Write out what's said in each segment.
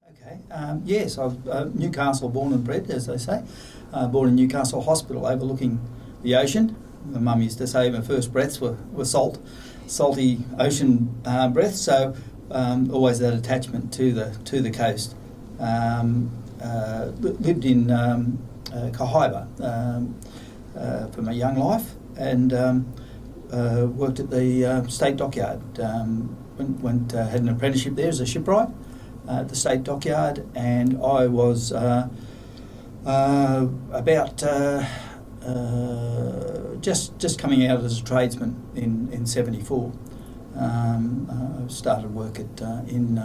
Okay. Yes, I've Newcastle born and bred, as they say. Born in Newcastle Hospital, overlooking the ocean. My mum used to say my first breaths were salty ocean breaths. So always that attachment to the coast. Lived in Kahaiba for my young life, and worked at the state dockyard. Had an apprenticeship there as a shipwright at the state dockyard, and I was about just coming out as a tradesman in '74. I started work in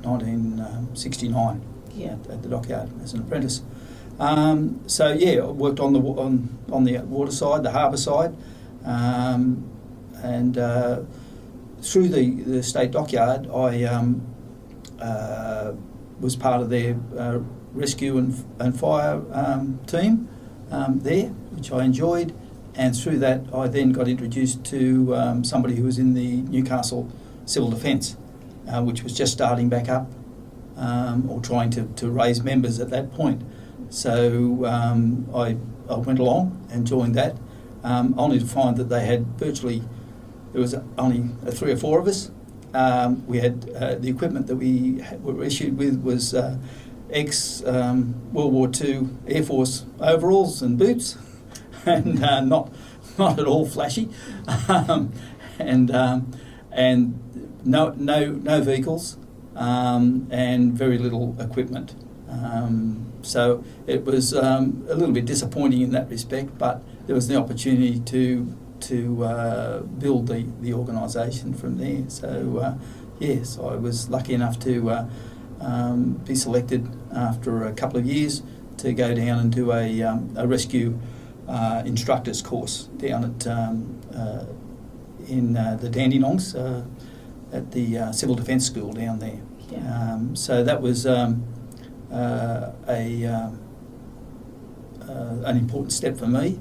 1969 at the dockyard as an apprentice. So yeah, I worked on the water side, the harbour side, and through the state dockyard, I was part of their rescue and fire team there, which I enjoyed. And through that, I then got introduced to somebody who was in the Newcastle Civil Defence, which was just starting back up, or trying to raise members at that point. So I went along and joined that, only to find that they had virtually, there was only 3 or 4 of us. We had the equipment that we were issued with was ex-World War II Air Force overalls and boots, and not at all flashy, and no vehicles, and very little equipment. So it was a little bit disappointing in that respect, but there was the opportunity to build the organisation from there. So yes, I was lucky enough to be selected after a couple of years to go down and do a rescue instructors course down at in the Dandenongs at the Civil Defence School down there. Yeah. So that was an important step for me,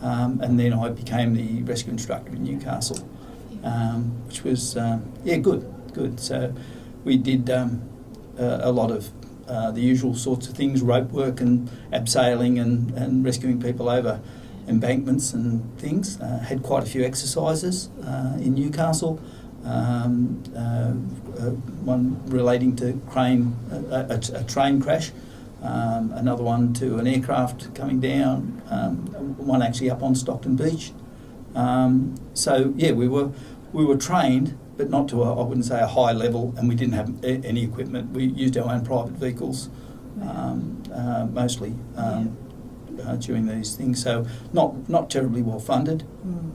and then I became the rescue instructor in Newcastle, which was good. So we did a lot of the usual sorts of things, rope work and abseiling and rescuing people over embankments and things. Had quite a few exercises in Newcastle. One relating to a train crash, another one to an aircraft coming down, one actually up on Stockton Beach. So yeah, we were trained, but not to I wouldn't say a high level, and we didn't have any equipment. We used our own private vehicles, mostly. During these things, so not terribly well funded,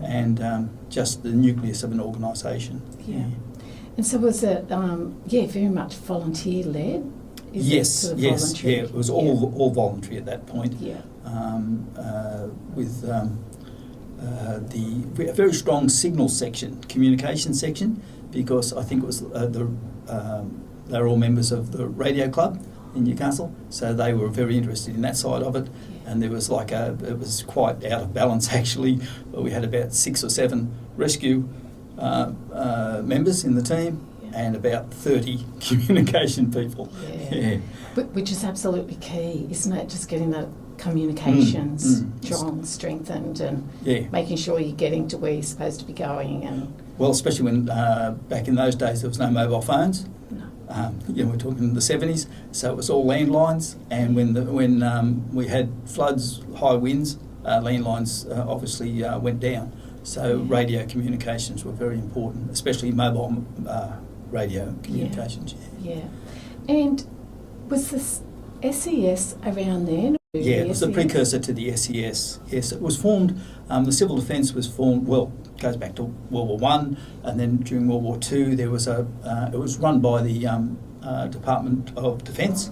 and just the nucleus of an organisation. Yeah. And so was it, very much volunteer led? Yes, it was all voluntary at that point. Yeah. With a very strong signal section, communication section, because I think it was they were all members of the radio club in Newcastle, so they were very interested in that side of it. And there was it was quite out of balance actually. We had about 6 or 7 rescue members in the team, and about 30 communication people. Yeah. Which is absolutely key, isn't it? Just getting that communications strong, strengthened, and making sure you're getting to where you're supposed to be going. And well, especially when back in those days there was no mobile phones. We're talking in the 70s, so it was all landlines. And when we had floods, high winds, landlines obviously went down. So radio communications were very important, especially mobile radio communications. Yeah. And was this SES around then? Yeah, it was the precursor to the SES. Yes, it was formed. The Civil Defence was formed. Well, goes back to World War I, and then during World War II there was it was run by the Department of Defence,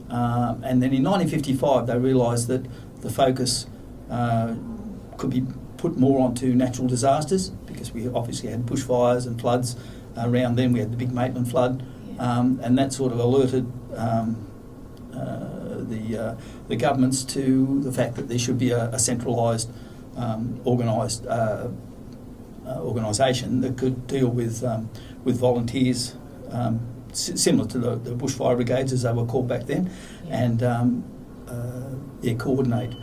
and then in 1955 they realised that the focus could be put more onto natural disasters, because we obviously had bushfires and floods around then. We had the big Maitland flood, and that sort of alerted the governments to the fact that there should be a centralised, organised organisation that could deal with volunteers similar to the bushfire brigades as they were called back then, and coordinate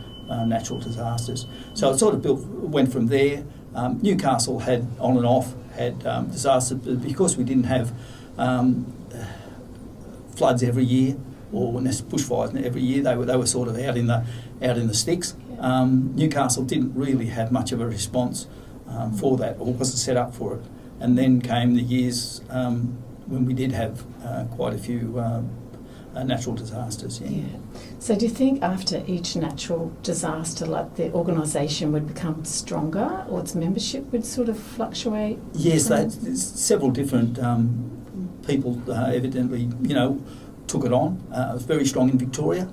natural disasters. So it sort of went from there. Newcastle had on and off had disasters, but because we didn't have floods every year or bushfires every year, they were sort of out in the sticks. Newcastle didn't really have much of a response for that, or wasn't set up for it. And then came the years when we did have quite a few natural disasters. Yeah. So do you think after each natural disaster, like the organisation would become stronger, or its membership would sort of fluctuate? Yes, several different people evidently, took it on. It was very strong in Victoria.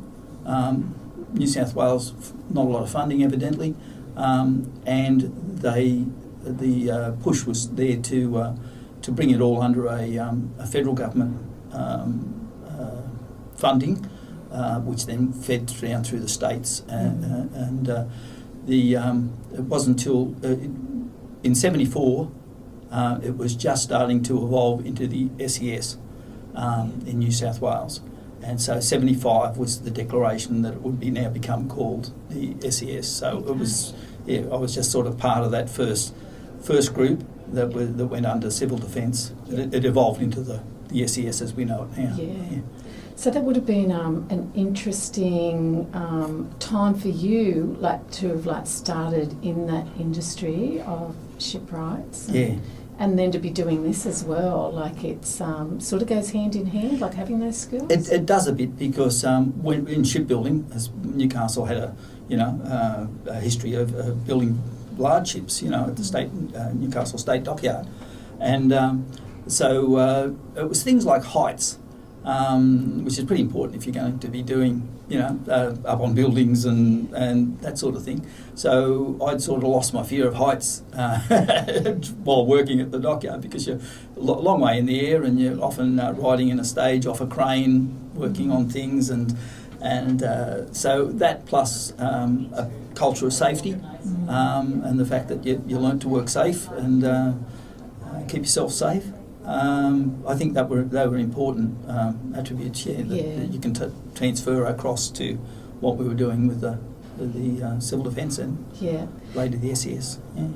New South Wales, not a lot of funding evidently, and the push was there to bring it all under a federal government funding, which then fed down through the states, and it wasn't until in '74 it was just starting to evolve into the SES in New South Wales. And so 75 was the declaration that it would be now become called the SES. So it was, I was just sort of part of that first group that went under civil defence. It evolved into the SES as we know it now. Yeah. So that would have been an interesting time for you, to have started in that industry of shipwrights. And then to be doing this as well, it's sort of goes hand in hand, having those skills. It does a bit, because when in shipbuilding, as Newcastle had a history of building large ships, at the Newcastle State Dockyard, and so it was things like heights, which is pretty important if you're going to be doing up on buildings and that sort of thing. So I'd sort of lost my fear of heights while working at the dockyard, because you're a long way in the air and you're often riding in a stage off a crane, working on things, and so that plus a culture of safety, and the fact that you learnt to work safe and keep yourself safe. I think they were important attributes, that you can transfer across to what we were doing with the civil defence and later the SES. Yeah.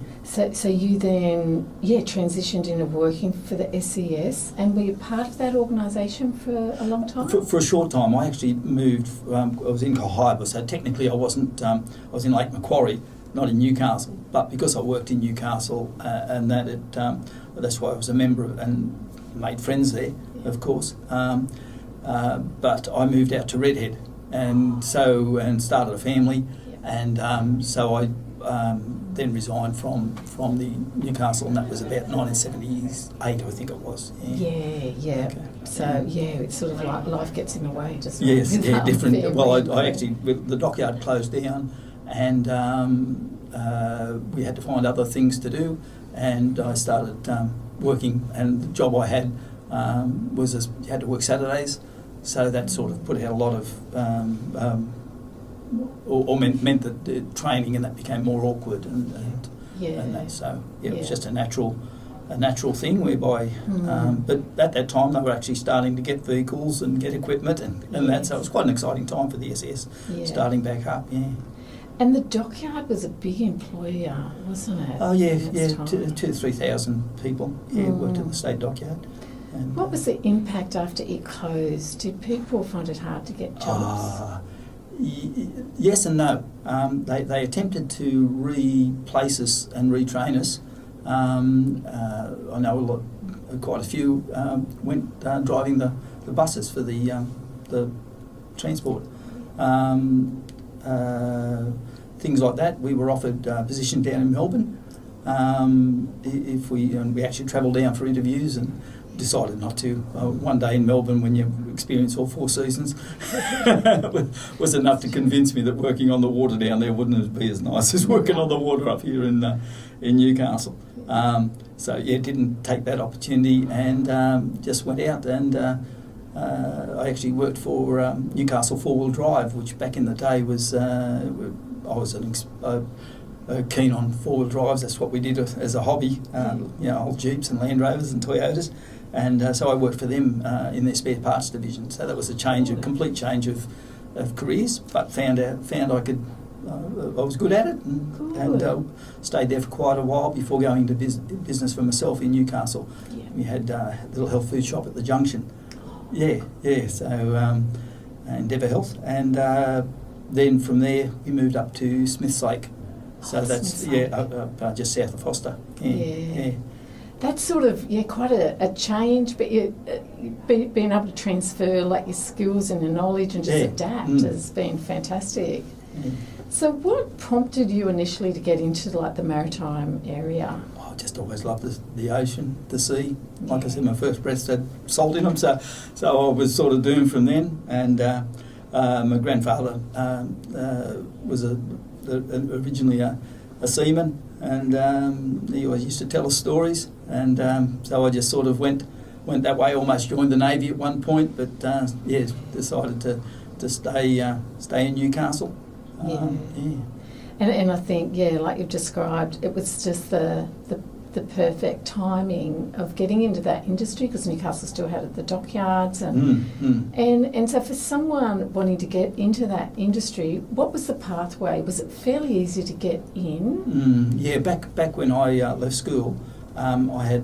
So you then transitioned into working for the SES, and were you part of that organisation for a long time? For a short time. I actually moved. I was in Cohiba, so technically I wasn't. I was in Lake Macquarie, not in Newcastle, but because I worked in Newcastle and that's why I was a member and made friends there, of course. But I moved out to Redhead and started a family, and so I then resigned from the Newcastle, and that was about 1978, I think it was. Yeah. Okay. So it's sort of like life gets in the way, just different. Well, I actually, the dockyard closed down, and we had to find other things to do, and I started working, and the job I had was you had to work Saturdays, so that sort of put out a lot of meant that the training and that became more awkward and that. So it was just a natural thing whereby. But at that time they were actually starting to get vehicles and get equipment and that. So it was quite an exciting time for the SS starting back up. Yeah. And the dockyard was a big employer, wasn't it? Oh yeah, 2,000 to 3,000 people worked in the state dockyard. And what was the impact after it closed? Did people find it hard to get jobs? Yes and no. They attempted to replace us and retrain us. I know quite a few went driving the buses for the transport. Things like that. We were offered a position down in Melbourne. If we actually travelled down for interviews and decided not to. One day in Melbourne, when you experience all four seasons, was enough to convince me that working on the water down there wouldn't be as nice as working on the water up here in Newcastle. So didn't take that opportunity and just went out and I actually worked for Newcastle 4-wheel drive, which back in the day was I was keen on 4-wheel drives. That's what we did as a hobby. Old Jeeps and Land Rovers and Toyotas. and so I worked for them in their spare parts division. So that was a complete change of careers, but found I could. I was good at it, and stayed there for quite a while before going into business for myself in Newcastle. Yeah. We had a little health food shop at the junction. Yeah. So Endeavour Health, and then from there we moved up to Smith's Lake. So that's just south of Foster. Yeah. That's sort of quite a change, but being able to transfer like your skills and your knowledge and just adapt has been fantastic. Yeah. So what prompted you initially to get into like the maritime area? I just always loved the ocean, the sea. Like I said, my first breaths had salt in them, so I was sort of doomed from then. And my grandfather was originally a seaman, and he always used to tell us stories. And so I just sort of went that way. Almost joined the Navy at one point, but decided to stay in Newcastle. And I think, like you've described, it was just the perfect timing of getting into that industry, because Newcastle still had the dockyards, and so for someone wanting to get into that industry, what was the pathway? Was it fairly easy to get in? Back when I left school, I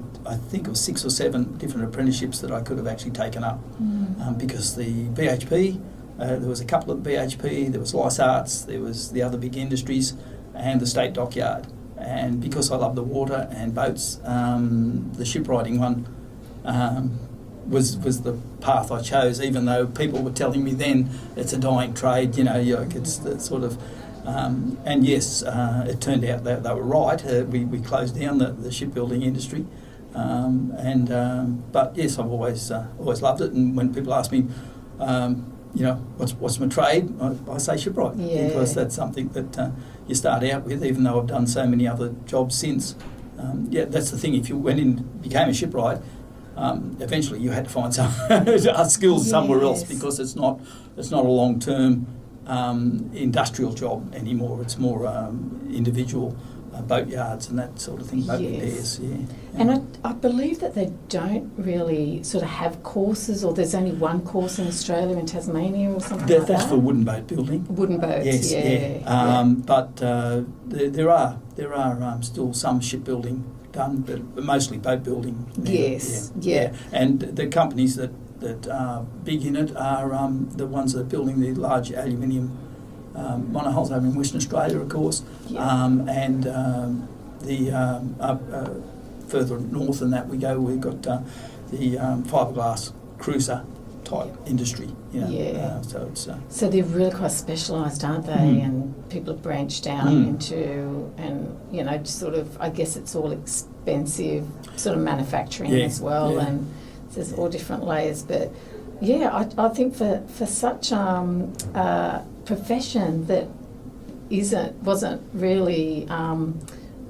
think it was 6 or 7 different apprenticeships that I could have actually taken up, because the BHP. There was a couple of BHP, there was Lice Arts, there was the other big industries, and the State Dockyard. And because I love the water and boats, the shipwrighting one was the path I chose, even though people were telling me then it's a dying trade, it's the sort of... and yes, it turned out that they were right. We closed down the shipbuilding industry. But yes, I've always loved it, and when people ask me... what's my trade? I say shipwright, because that's something that you start out with, even though I've done so many other jobs since. That's the thing. If you went in, became a shipwright, eventually you had to find some skills somewhere else, because it's not a long-term industrial job anymore. It's more individual boat yards and that sort of thing, boat repairs. And I believe that they don't really sort of have courses, or there's only one course in Australia, in Tasmania or something like that. That's for wooden boat building. Wooden boats, But there are still some shipbuilding done, but mostly boat building now. And the companies that are big in it are the ones that are building the large aluminium monohulls over in Western Australia, of course, and further north than that we go, we've got the fiberglass cruiser type industry. So they're really quite specialised, aren't they? And people have branched down into, and sort of, I guess it's all expensive sort of manufacturing as well, and there's all different layers. But I think for such profession that wasn't really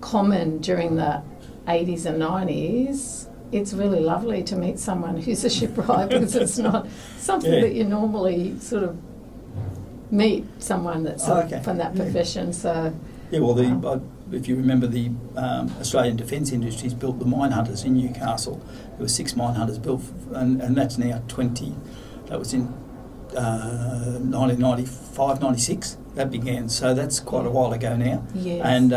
common during the 80s and 90s, it's really lovely to meet someone who's a shipwright, because it's not something that you normally sort of meet someone that's from that profession. So if you remember, the Australian Defence Industries built the mine hunters in Newcastle. There were 6 mine hunters built, and that's now 20. That was in 1995, 96. That began. So that's quite a while ago now. Yes. And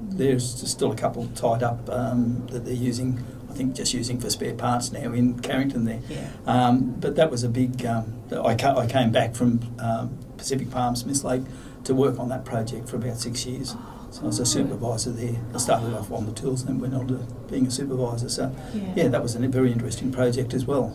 there's still a couple tied up that they're using. I think just using for spare parts now in Carrington there. But that was a big... I came back from Pacific Palm, Smiths Lake, to work on that project for about 6 years. So I was a supervisor there. I started off on the tools and then went on to being a supervisor. So, that was a very interesting project as well.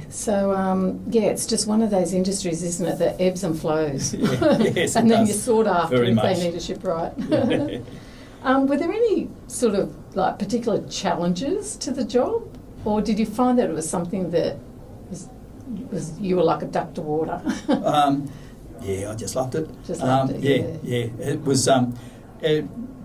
So, it's just one of those industries, isn't it, that ebbs and flows. Yes, and then you're sought after if much. they need a shipwright. Were there any sort of like particular challenges to the job, or did you find that it was something that was you were like a duck to water? I just loved it. It was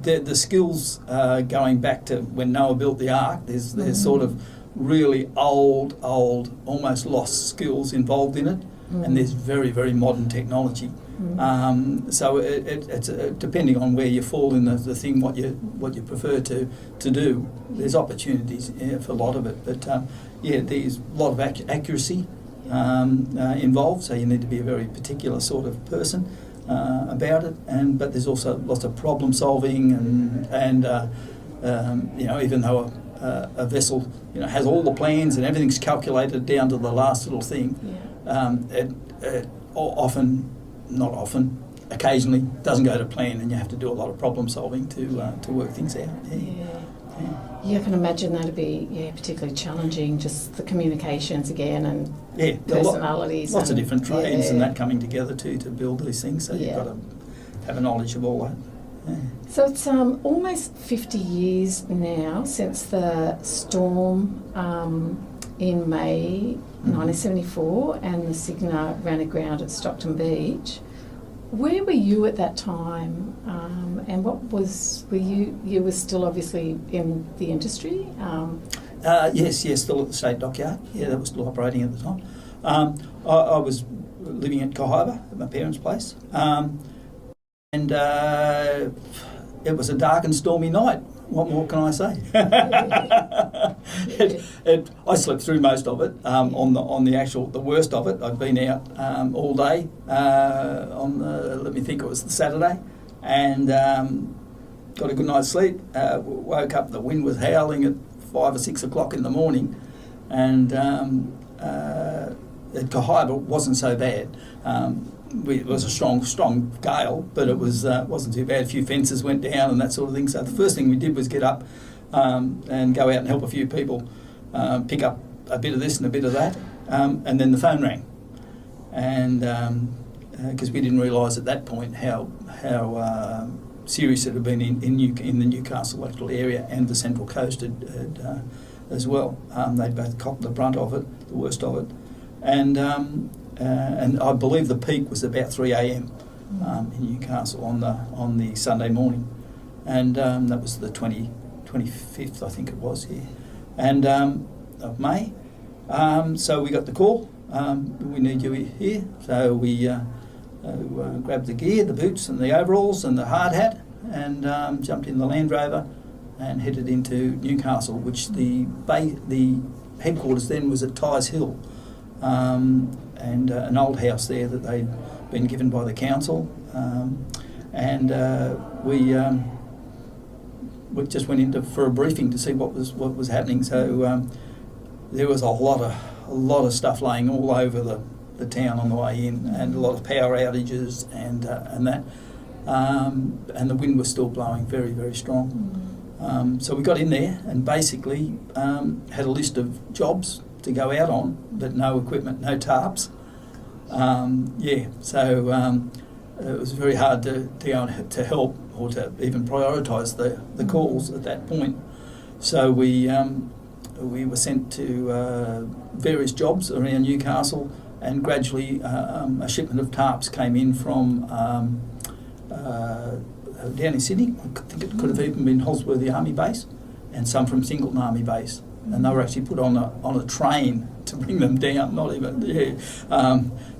the skills going back to when Noah built the Ark. There's sort of really old, almost lost skills involved in it, and there's very, very modern technology. So it's depending on where you fall in the thing, what you prefer to do. There's opportunities for a lot of it, but there's a lot of accuracy involved. So you need to be a very particular sort of person about it, but there's also lots of problem solving and even though a vessel has all the plans and everything's calculated down to the last little thing, occasionally doesn't go to plan, and you have to do a lot of problem solving to work things out. Yeah, I can imagine that'd be particularly challenging. Just the communications again and personalities. Lots of different trades and that coming together too to build these things. So you've got to have a knowledge of all that. Yeah. So it's almost 50 years now since the storm in May 1974 and the Sygna ran aground at Stockton Beach. Where were you at that time, and were you were still obviously in the industry? Yes, still at the State Dockyard. Yeah, that was still operating at the time. I was living at Cohiba at my parents' place, and it was a dark and stormy night. What more can I say? I slept through most of it. On the worst of it, I'd been out all day let me think, it was the Saturday, and got a good night's sleep. Woke up, the wind was howling at 5 or 6 o'clock in the morning, and at Cohiba it wasn't so bad. It was a strong gale, but it wasn't too bad. A few fences went down and that sort of thing. So the first thing we did was get up and go out and help a few people pick up a bit of this and a bit of that. And then the phone rang, and because we didn't realise at that point how serious it had been in the Newcastle actual area and the Central Coast as well. They'd both copped the brunt of it, the worst of it, and I believe the peak was about 3 a.m. In Newcastle on the Sunday morning, and that was the 25th, I think it was, and of May. So we got the call. We need you here. So we grabbed the gear, the boots, and the overalls, and the hard hat, and jumped in the Land Rover and headed into Newcastle, which the headquarters then was at Tyers Hill. And an old house there that they'd been given by the council, and we just went in for a briefing to see what was happening. So there was a lot of stuff laying all over the town on the way in, and a lot of power outages and that, and the wind was still blowing very, very strong. So we got in there and basically had a list of jobs to go out on, but no equipment, no tarps. So it was very hard to help or to even prioritise the calls at that point. So we were sent to various jobs around Newcastle, and gradually a shipment of tarps came in from down in Sydney. I think it could have even been Holsworthy Army Base, and some from Singleton Army Base. And they were actually put on a train to bring them down. Not even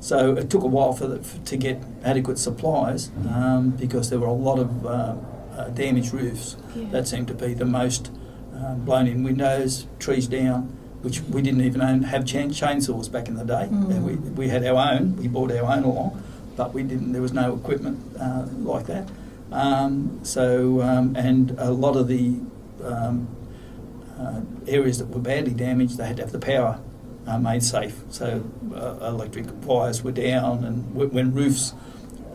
so it took a while to get adequate supplies because there were a lot of damaged roofs. That seemed to be the most blown in windows, trees down, which we didn't even have chainsaws back in the day. We had our own. We bought our own along, but we didn't. There was no equipment like that. And a lot of the areas that were badly damaged, they had to have the power made safe. So electric wires were down, and when roofs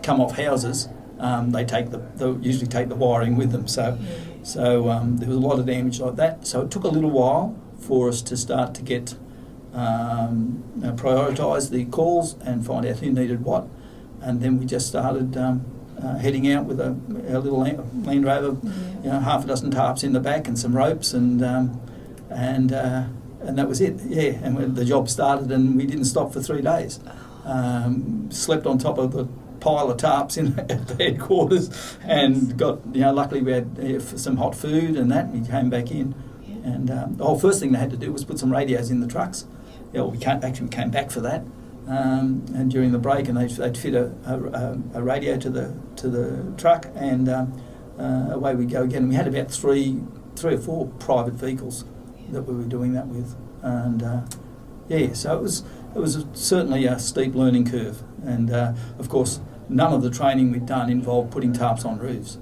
come off houses, they usually take the wiring with them. So there was a lot of damage like that. So it took a little while for us to start to get prioritise the calls and find out who needed what, and then we just started heading out with our little Land Rover, half a dozen tarps in the back and some ropes, and that was it. And when the job started, and we didn't stop for 3 days. Slept on top of the pile of tarps at the headquarters, and got luckily we had some hot food and that. We came back in, and the whole first thing they had to do was put some radios in the trucks. We came back for that. and during the break, and they'd fit a radio to the truck, and away we go again. We had about three or four private vehicles that we were doing that with, and so it was certainly a steep learning curve, and of course none of the training we'd done involved putting tarps on roofs.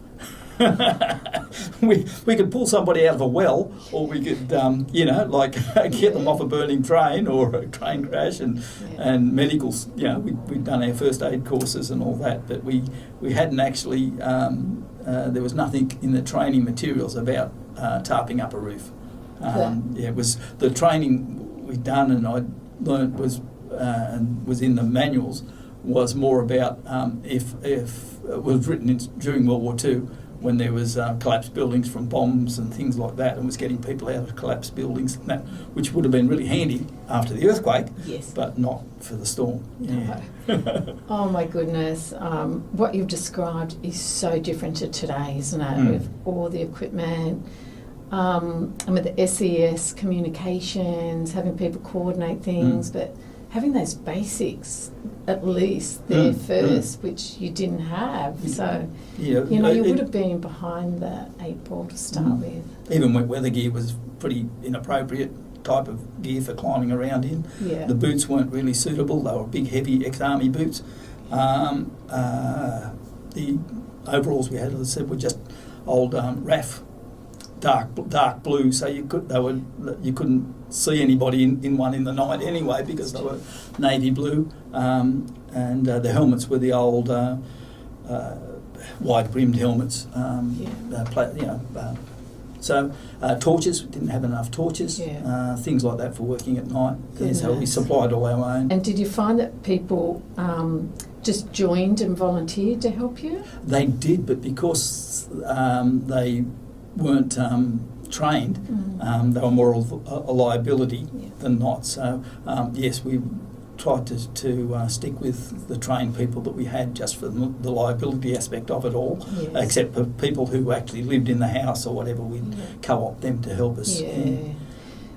we could pull somebody out of a well, or we could get them off a burning train or a train crash, and medicals. We'd done our first aid courses and all that, but we hadn't actually. There was nothing in the training materials about tarping up a roof. It was the training we'd done, and I learnt and was in the manuals, was more about if it was written during World War II, when there was collapsed buildings from bombs and things like that, and was getting people out of collapsed buildings and that, which would have been really handy after the earthquake, but not for the storm. Oh my goodness, what you've described is so different to today, isn't it? With all the equipment, and with the SES communications, having people coordinate things, but having those basics at least there first, which you didn't have. So, you would have been behind the 8 ball to start with. Even wet weather gear was pretty inappropriate type of gear for climbing around in. Yeah. The boots weren't really suitable. They were big, heavy ex-army boots. The overalls we had, as I said, were just old RAF, dark blue, so you couldn't see anybody in one in the night anyway, because they were navy blue, and the helmets were the old wide-brimmed helmets. So torches, we didn't have enough torches, things like that for working at night. So we supplied all our own. And did you find that people just joined and volunteered to help you? They did, but because they weren't trained, they were more of a liability than not. So yes, we tried to stick with the trained people that we had, just for the liability aspect of it all, except for people who actually lived in the house or whatever, we'd co-opt them to help us.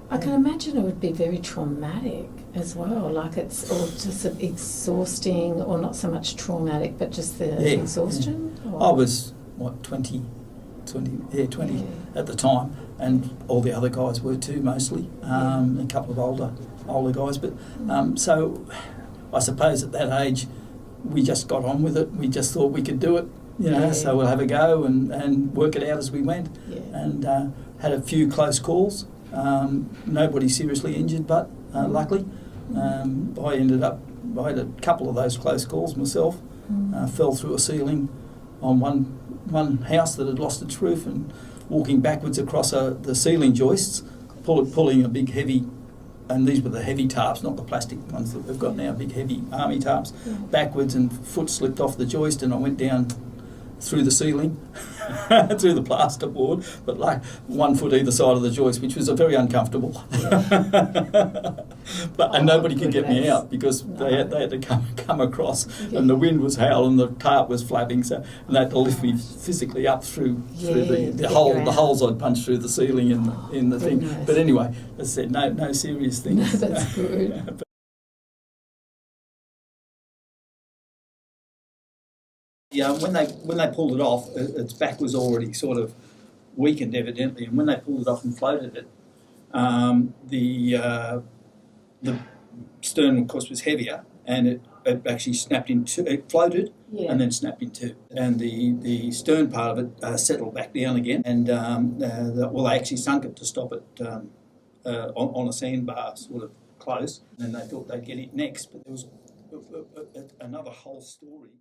I can imagine it would be very traumatic as well, like it's all just exhausting, or not so much traumatic, but just the exhaustion. I was 20 at the time, and all the other guys were too, mostly, a couple of older guys, but so I suppose at that age we just got on with it. We just thought we could do it, so we'll have a go and work it out as we went, and had a few close calls. Nobody seriously injured, but luckily I had a couple of those close calls myself. Fell through a ceiling on one house that had lost its roof, and walking backwards across the ceiling joists, pulling a big heavy, and these were the heavy tarps, not the plastic ones that we've got now, big heavy army tarps, backwards, and foot slipped off the joist, and I went down through the ceiling, through the plasterboard, but like 1 foot either side of the joist, which was very uncomfortable. And nobody could get me out, because they had to come across, and the wind was howling, the tarp was flapping, so and they had to lift me physically up through the holes I'd punched through the ceiling in the thing. But anyway, as I said, no serious things. No, that's good. Yeah, when they pulled it off, its back was already sort of weakened, evidently, and when they pulled it off and floated it, the stern, of course, was heavier, and it actually snapped in two. It floated and then snapped in two, and the stern part of it settled back down again, and they actually sunk it to stop it on a sandbar, sort of close, and then they thought they'd get it next, but there was another whole story.